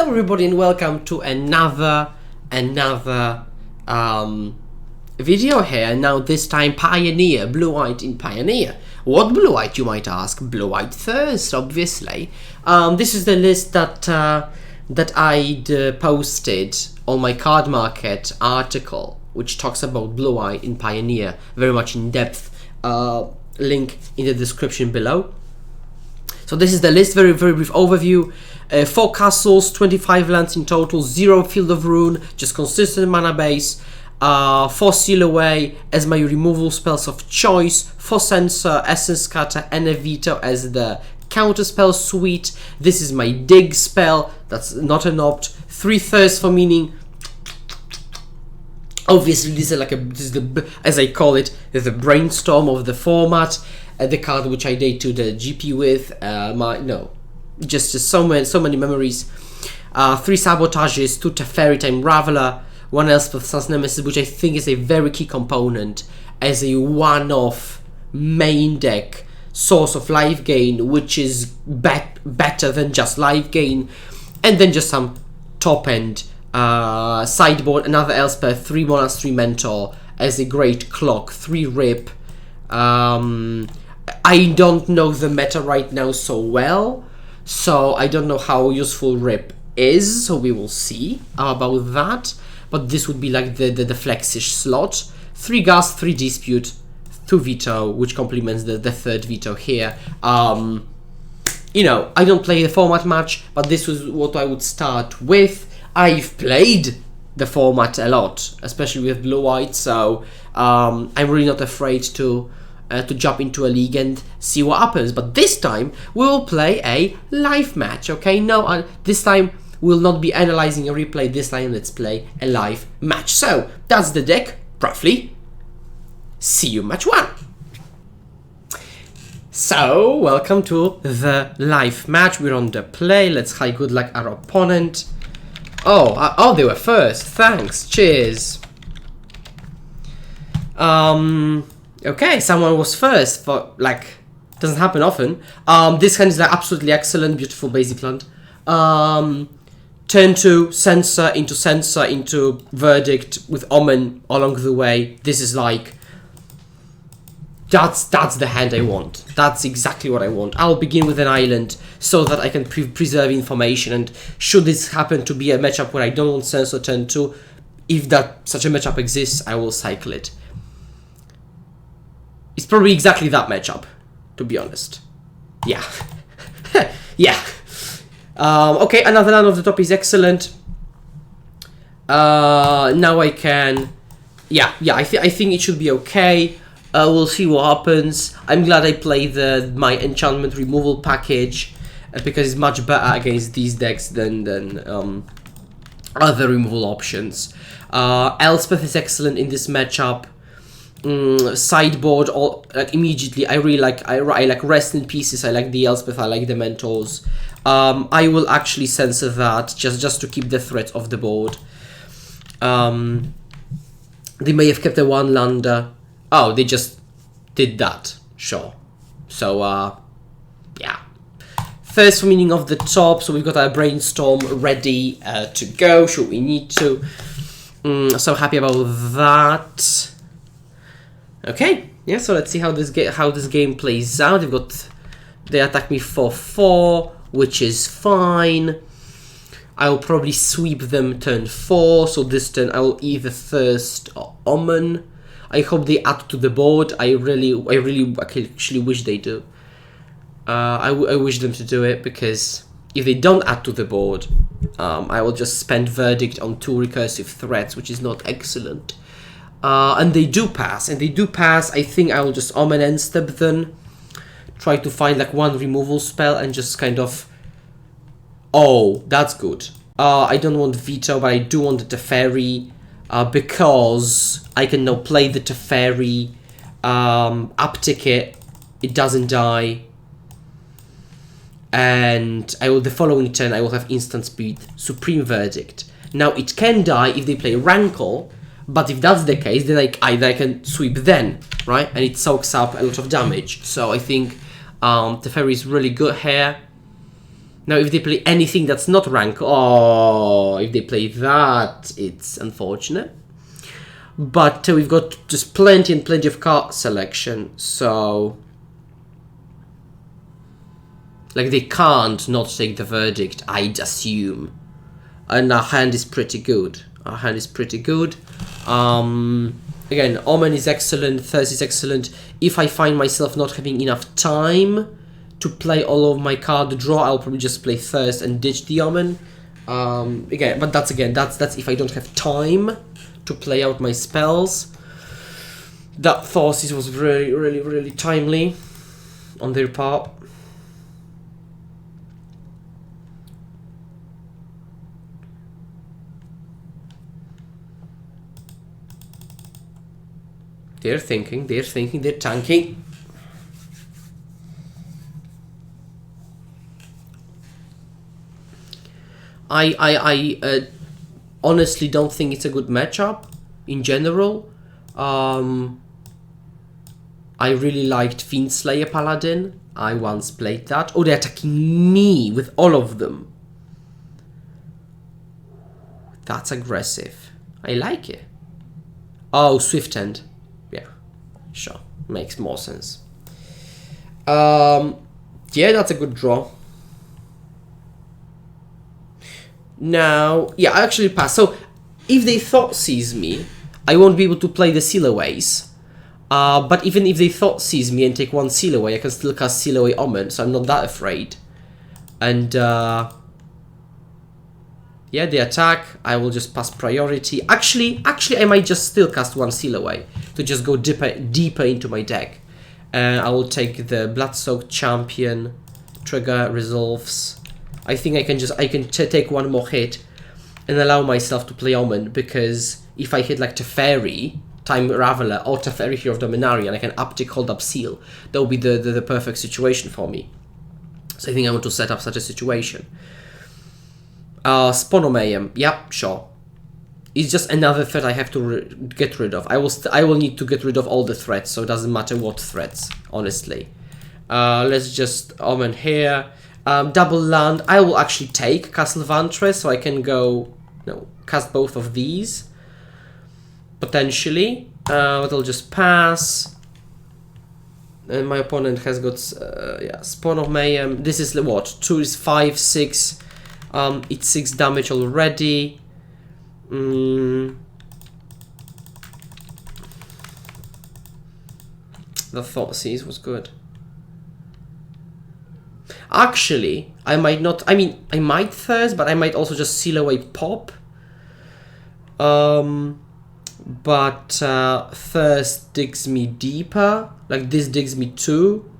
Hello everybody and welcome to another video here. Now this time Pioneer, blue-white in Pioneer. What blue-white, you might ask? Blue-white Thirst, obviously. This is the list that I'd posted on my card market article, which talks about blue-white in Pioneer, very much in depth. Link in the description below. So this is the list, very brief overview. 4 castles, 25 lands in total, 0 Field of Ruin, just consistent mana base. 4 Seal Away as my removal spells of choice, 4 Censor, Essence Scatter, and a Veto as the counter spell suite. This is my dig spell, that's not an opt. 3 Thirst for meaning. Obviously, this is as I call it, the brainstorm of the format. The card which I date to the GP with. Just so many memories. 3 Sabotages, 2 Teferi time Raveler, 1 Elspeth sans Nemesis, which I think is a very key component as a one-off main deck source of life gain, which is better than just life gain, and then just some top end sideboard. Another Elspeth, 3 Monastery Mentor as a great clock, 3 Rip. I don't know the meta right now so well, so I don't know how useful Rip is, so we will see about that. But this would be like the flexish slot. 3 Gust, 3 Dispute, 2 Veto, which complements the third Veto here. You know, I don't play the format much, but this was what I would start with. I've played the format a lot, especially with blue-white, so I'm really not afraid to jump into a league and see what happens. But this time we will play a live match, okay? No, this time we'll not be analyzing a replay. This time let's play a live match. So that's the deck, roughly. See you match 1. So welcome to the live match. We're on the play. Let's high good luck our opponent. Oh, they were first. Thanks. Cheers. Okay, someone was first, for doesn't happen often. This hand is absolutely excellent, beautiful basic land. Turn 2, Censor into Verdict with Omen along the way. This is that's the hand I want. That's exactly what I want. I'll begin with an island so that I can preserve information, and should this happen to be a matchup where I don't want Censor turn 2, if such a matchup exists, I will cycle it. It's probably exactly that matchup, to be honest. Yeah. Yeah. Okay, another land of the top is excellent. Now I can... Yeah, I think it should be okay. We'll see what happens. I'm glad I played my enchantment removal package, because it's much better against these decks than other removal options. Elspeth is excellent in this matchup. Sideboard immediately. I really like Rest in Pieces. I like the Elspeth. I like the Mentors. I will actually censor that just to keep the threat off the board. They may have kept a 1-lander. Oh, they just did that. Sure. So yeah. First meaning of the top. So we've got our brainstorm ready to go. Should we need to? So happy about that. Okay, yeah, so let's see how this game plays out. They attack me for 4, which is fine. I'll probably sweep them turn 4, so this turn I will either Thirst or Omen. I hope they add to the board. I really actually wish they do. I wish them to do it, because if they don't add to the board, I will just spend Verdict on 2 recursive threats, which is not excellent. And they do pass, I think I will just Omen and step then. Try to find 1 removal spell and just kind of... Oh, that's good. I don't want Veto, but I do want the Teferi, because I can now play the Teferi, uptick it doesn't die. And the following turn I will have instant speed, Supreme Verdict. Now it can die if they play Rankle, but if that's the case, then I can sweep then, right? And it soaks up a lot of damage. So I think Teferi is really good here. Now, if they play anything that's not rank, oh, if they play that, it's unfortunate. But we've got just plenty and plenty of card selection, so... Like, they can't not take the verdict, I'd assume. And our hand is pretty good. Our hand is pretty good. Again, Omen is excellent, Thirst is excellent. If I find myself not having enough time to play all of my card draw, I'll probably just play Thirst and ditch the Omen. But that's if I don't have time to play out my spells. That Thoughtsis was really, really, really timely on their part. They're thinking, they're tanking. I honestly don't think it's a good matchup in general. I really liked Fiendslayer Paladin. I once played that. Oh, they're attacking me with all of them. That's aggressive. I like it. Oh, Swift End. Yeah, sure. Makes more sense. Yeah, that's a good draw. Now, yeah, I actually pass. So, if they Thoughtseize me, I won't be able to play the Seal Aways. But even if they Thoughtseize me and take one Seal Away, I can still cast Seal Away Omen, so I'm not that afraid. And, yeah, they attack. I will just pass priority. Actually, I might just still cast one Seal Away to just go deeper into my deck. I will take the Bloodsoaked Champion. Trigger resolves. I think I can take one more hit and allow myself to play Omen, because if I hit like Teferi, Time Raveler, or Teferi here of Dominaria, and I can uptick, hold up, seal, that would be the perfect situation for me. So I think I want to set up such a situation. Spawn of Mayhem, yep, sure. It's just another threat I have to get rid of. I will need to get rid of all the threats, so it doesn't matter what threats, honestly. Let's just Omen here. Double land. I will actually take Castle Vantress, so I can go, cast both of these potentially. But I'll just pass. And my opponent has got Spawn of Mayhem. This is what? 2 is 5, 6. It's 6 damage already. The Thoughtseize was good. Actually, I might not. I mean, I might Thirst, but I might also just Seal Away Pop. But Thirst digs me deeper. Like this digs me too.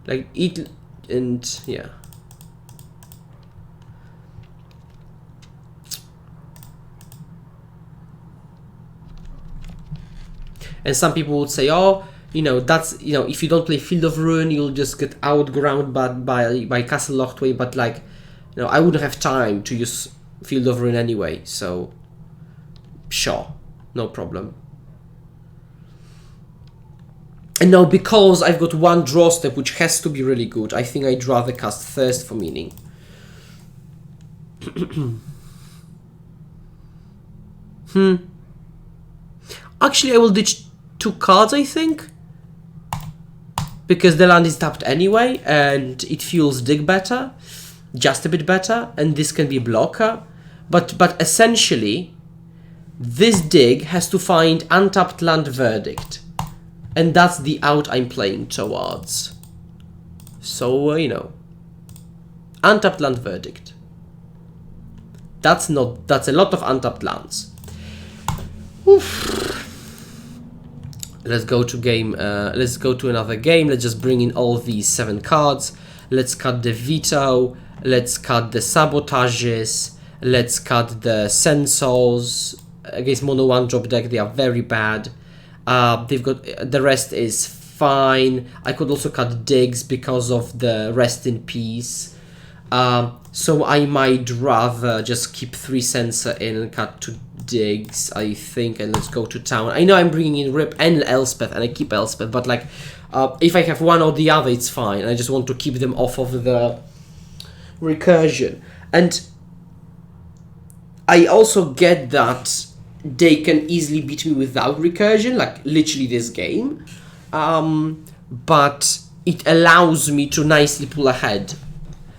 Like it, and yeah. And some people would say, oh, that's, if you don't play Field of Ruin, you'll just get outground by Castle Lochtway, but like, I wouldn't have time to use Field of Ruin anyway, so sure, no problem. And now, because I've got one draw step, which has to be really good, I think I'd rather cast Thirst for Meaning. Actually, I will ditch 2 cards, I think, because the land is tapped anyway, and it fuels dig better, just a bit better, and this can be a blocker. But essentially, this dig has to find untapped land verdict, and that's the out I'm playing towards. So untapped land verdict. That's a lot of untapped lands. Oof. Let's go to game. Let's go to another game. Let's just bring in all these 7 cards. Let's cut the Veto. Let's cut the Sabotages. Let's cut the Censors. Against mono 1-drop deck, they are very bad. They've got the rest is fine. I could also cut Digs because of the Rest in Peace. So I might rather just keep 3 Censor in and cut 2 Digs, I think, and let's go to town. I know I'm bringing in Rip and Elspeth, and I keep Elspeth, but like, if I have one or the other, it's fine. I just want to keep them off of the recursion. And I also get that they can easily beat me without recursion, like literally this game. But it allows me to nicely pull ahead,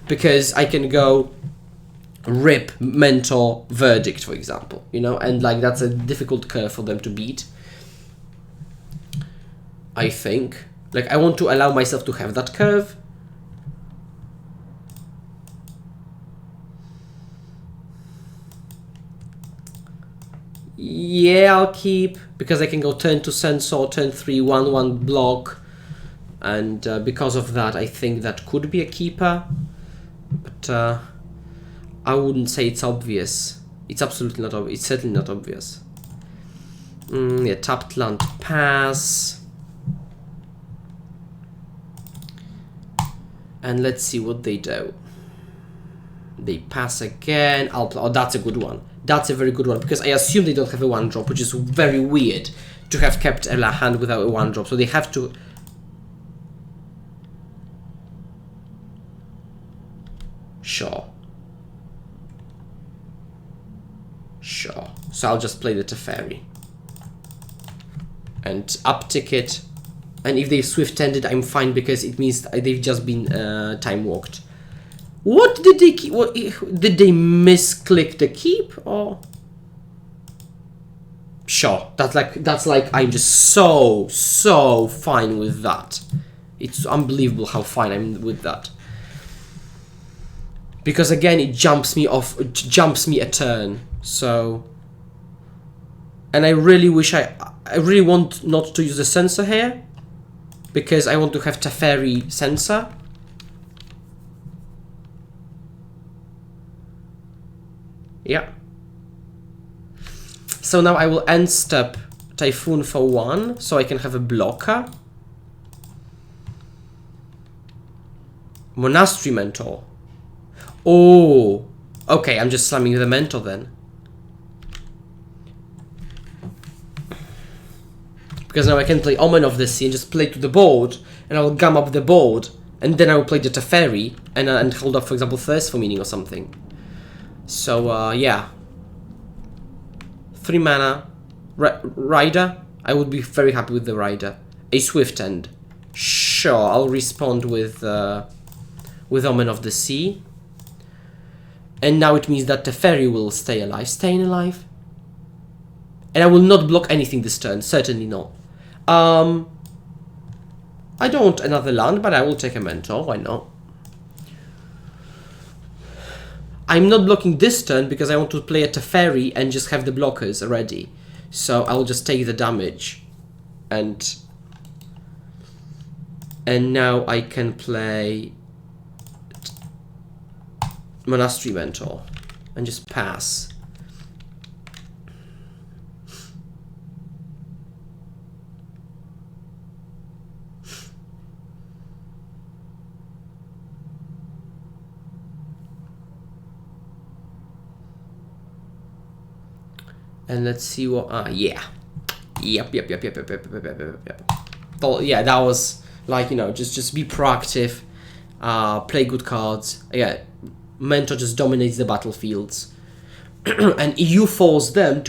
because I can go rip Mentor Verdict, for example, you know, and like that's a difficult curve for them to beat, I think. Like, I want to allow myself to have that curve. Yeah, I'll keep, because I can go turn to Censor, turn 3, 1/1 block, and because of that, I think that could be a keeper, but I wouldn't say it's obvious. It's absolutely not obvious. It's certainly not obvious. Yeah, tapped land pass. And let's see what they do. They pass again. Oh, that's a good one. That's a very good one, because I assume they don't have a 1-drop, which is very weird to have kept a hand without a 1-drop. So they have to... Sure. Sure. So I'll just play the Teferi. And uptick it. And if they've swift-ended, I'm fine, because it means they've just been time-walked. What did they keep? What, did they misclick the keep, or? Sure, that's like I'm just so fine with that. It's unbelievable how fine I'm with that. Because again, it jumps me a turn. So, and I really wish I really want not to use the Censor here, because I want to have Teferi Censor. Yeah. So now I will end step Typhoon for 1, so I can have a blocker. Monastery Mentor. Oh, okay, I'm just slamming the Mentor then. Because now I can play Omen of the Sea and just play to the board, and I will gum up the board, and then I will play the Teferi and hold up, for example, Thirst for Meaning or something. So, yeah. 3 mana. Rider. I would be very happy with the Rider. A Swift End. Sure, I'll respond with Omen of the Sea. And now it means that Teferi will stay alive. Staying alive? And I will not block anything this turn. Certainly not. I don't want another land, but I will take a Mentor. Why not? I'm not blocking this turn because I want to play a Teferi and just have the blockers ready. So I'll just take the damage. And now I can play Monastery Mentor and just pass. And let's see what, yeah. Yep. So, yeah, that was, like, you know, just be proactive, play good cards. Yeah, Mentor just dominates the battlefields. And you force them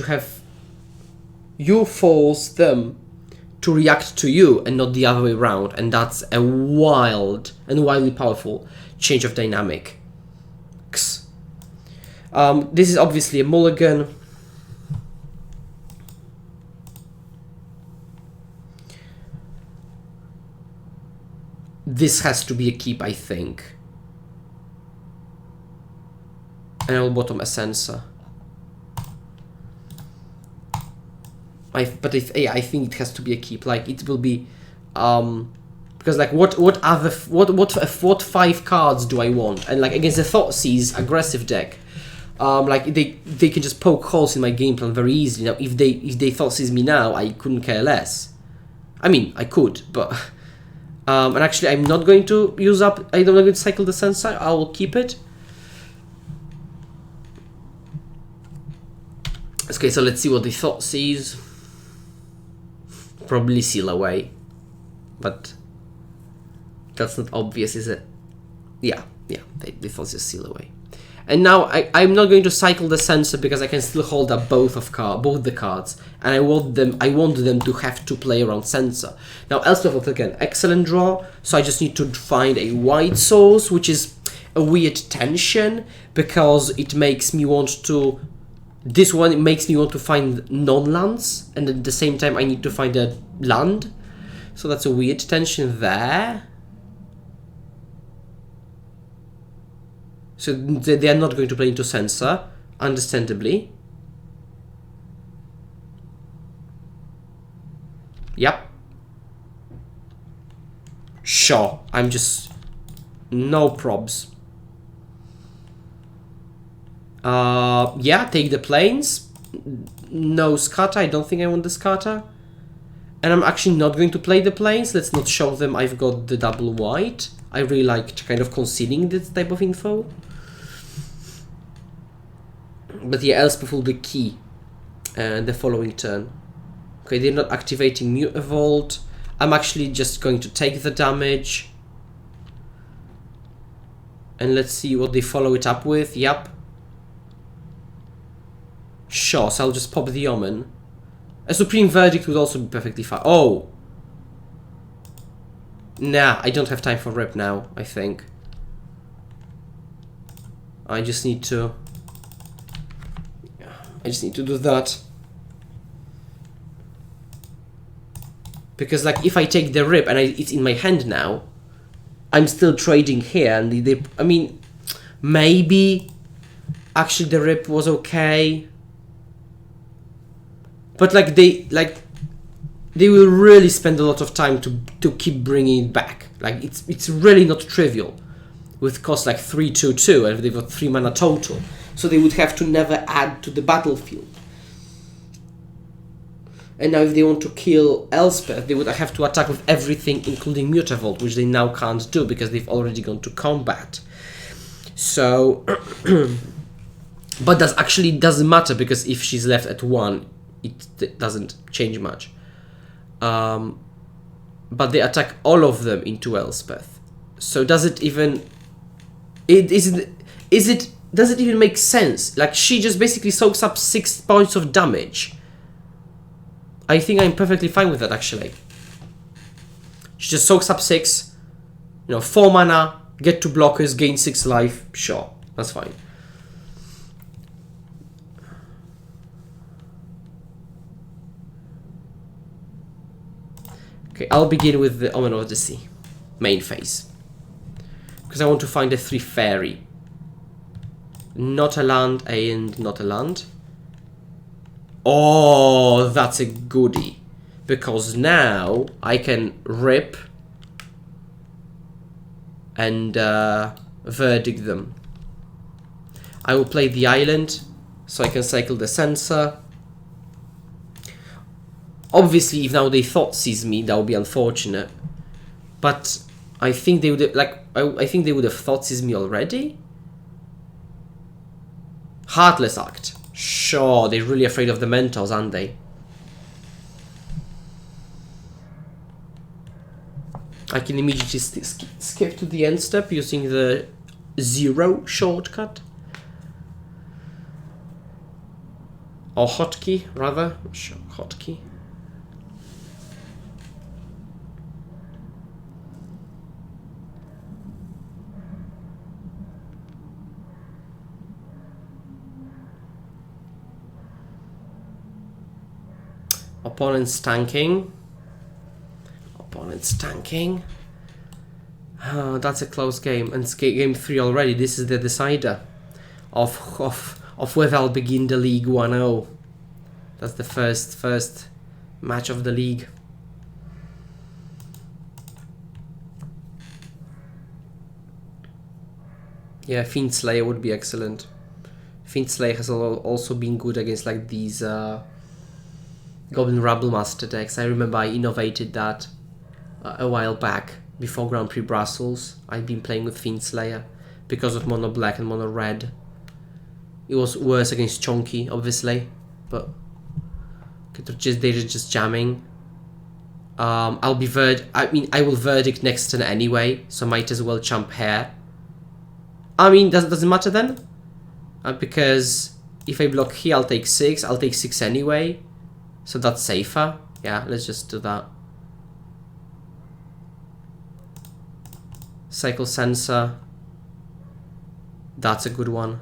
to react to you and not the other way around. And that's a wild and wildly powerful change of dynamic. This is obviously a mulligan. This has to be a keep, I think. And I will bottom a Censor. I think it has to be a keep. Like, it will be, because like what 5 cards do I want? And like against the Thoughtseize aggressive deck, like they can just poke holes in my game plan very easily. Now if they Thoughtseize me now, I couldn't care less. I mean, I could, but and actually I'm not going to use up. I'm not going to cycle the Censor. I will keep it. Okay, so let's see what the Thoughtseize. Probably Seal Away, but that's not obvious, is it? Yeah, Yeah, they force the seal away. And now I'm not going to cycle the Censor because I can still hold up both the cards, and I want them to have to play around Censor. Now Elspeth will take an excellent draw, so I just need to find a white source, which is a weird tension because it makes me want to. This one makes me want to find non-lands, and at the same time I need to find a land. So that's a weird tension there. So they are not going to play into Censor, understandably. Yep. Sure, I'm just... no probs. Yeah, take the planes. No scatter, I don't think I want the scatter. And I'm actually not going to play the planes. Let's not show them I've got the double white. I really like kind of conceding this type of info. But yeah, Elspeth will be key the following turn. Okay, they're not activating Mute Evolved. I'm actually just going to take the damage. And let's see what they follow it up with. Yep. Sure, so I'll just pop the Omen. A Supreme Verdict would also be perfectly fine. Oh! Nah, I don't have time for rip now, I think. I just need to do that. Because like if I take the rip and it's in my hand now, I'm still trading here and I mean, maybe actually the rip was okay. But like they will really spend a lot of time to keep bringing it back. Like it's really not trivial, with cost like 3/2/2, and they've got 3 mana total, so they would have to never add to the battlefield. And now if they want to kill Elspeth, they would have to attack with everything, including Mutavolt, which they now can't do because they've already gone to combat. So, but that actually doesn't matter because if she's left at 1. It doesn't change much. But they attack all of them into Elspeth. So does it even... does it even make sense? Like, she just basically soaks up 6 points of damage. I think I'm perfectly fine with that, actually. She just soaks up 6. 4 mana, get 2 blockers, gain 6 life. Sure, that's fine. Okay, I'll begin with the Omen of the Sea, main phase. Because I want to find a 3 fairy. Not a land and not a land. Oh, that's a goodie. Because now I can rip and verdict them. I will play the island so I can cycle the Censor. Obviously, if now they thought seize me, that would be unfortunate. But I think they would have, I think they would have thought seize me already. Heartless Act. Sure, they're really afraid of the Mentors, aren't they? I can immediately skip to the end step using the 0 shortcut. Or hotkey, rather. Sure, hotkey. Opponent's tanking. Opponent's tanking. Oh, that's a close game. And it's game 3 already. This is the decider of whether I'll begin the League 1-0. That's the first match of the league. Yeah, Fiend Slayer would be excellent. Fiend Slayer has also been good against like these Goblin Rabblemaster decks. I remember I innovated that a while back before Grand Prix Brussels. I've been playing with Fiend Slayer because of Mono Black and Mono Red. It was worse against Chonky, obviously, but they're just jamming. I will verdict next turn anyway, so might as well jump here. I mean, does it matter then? Because if I block here, I'll take 6. I'll take 6 anyway. So that's safer. Yeah, let's just do that. Cycle Censor. That's a good one.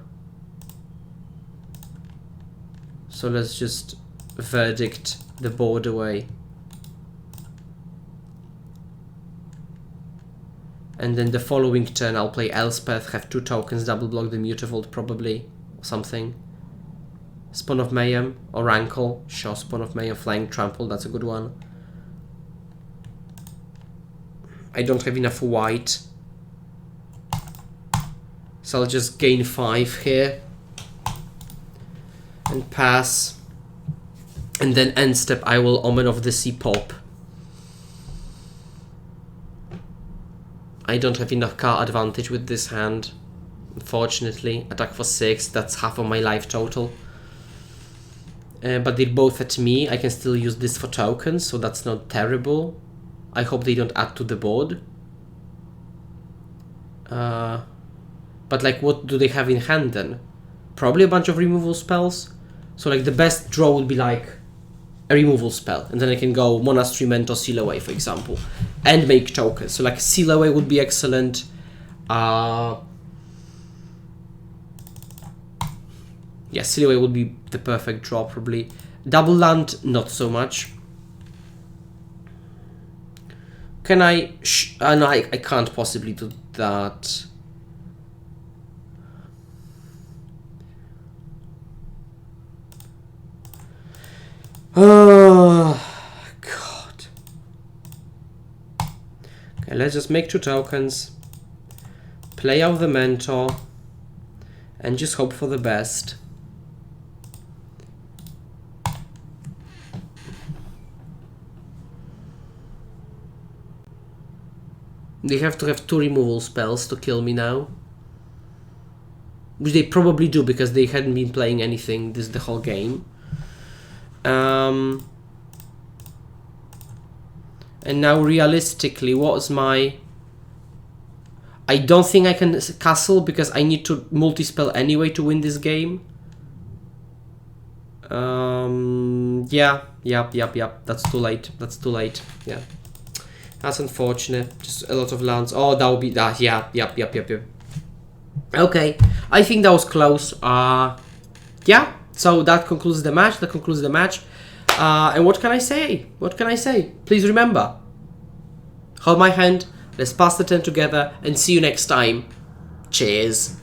So let's just verdict the board away. And then the following turn I'll play Elspeth, have 2 tokens, double block the Mutavault probably, or something. Spawn of Mayhem, or Rankle, sure, Spawn of Mayhem, Flying Trample, that's a good one. I don't have enough white. So I'll just gain 5 here. And pass. And then end step I will Omen of the Sea pop. I don't have enough card advantage with this hand, unfortunately. Attack for 6, that's half of my life total. But they're both at me. I can still use this for tokens, so that's not terrible. I hope they don't add to the board. But like, what do they have in hand then? Probably a bunch of removal spells. So like the best draw would be like a removal spell, and then I can go Monastery Mentor, Seal Away, for example, and make tokens. So like Seal Away would be excellent. Yeah, Seal Away would be the perfect draw probably. Double land, not so much. Can I? No, I can't possibly do that. Oh, God. Okay, let's just make 2 tokens. Play out the Mentor. And just hope for the best. They have to have 2 removal spells to kill me now. Which they probably do, because they hadn't been playing anything the whole game. And now realistically, what's my... I don't think I can castle because I need to multi-spell anyway to win this game. Yeah, that's too late. That's too late. Yeah, that's unfortunate. Just a lot of lands. Oh, that would be that. Yeah, yep. Okay, I think that was close. Yeah. So that concludes the match. And what can I say? Please remember, hold my hand, let's pass the turn together, and see you next time. Cheers.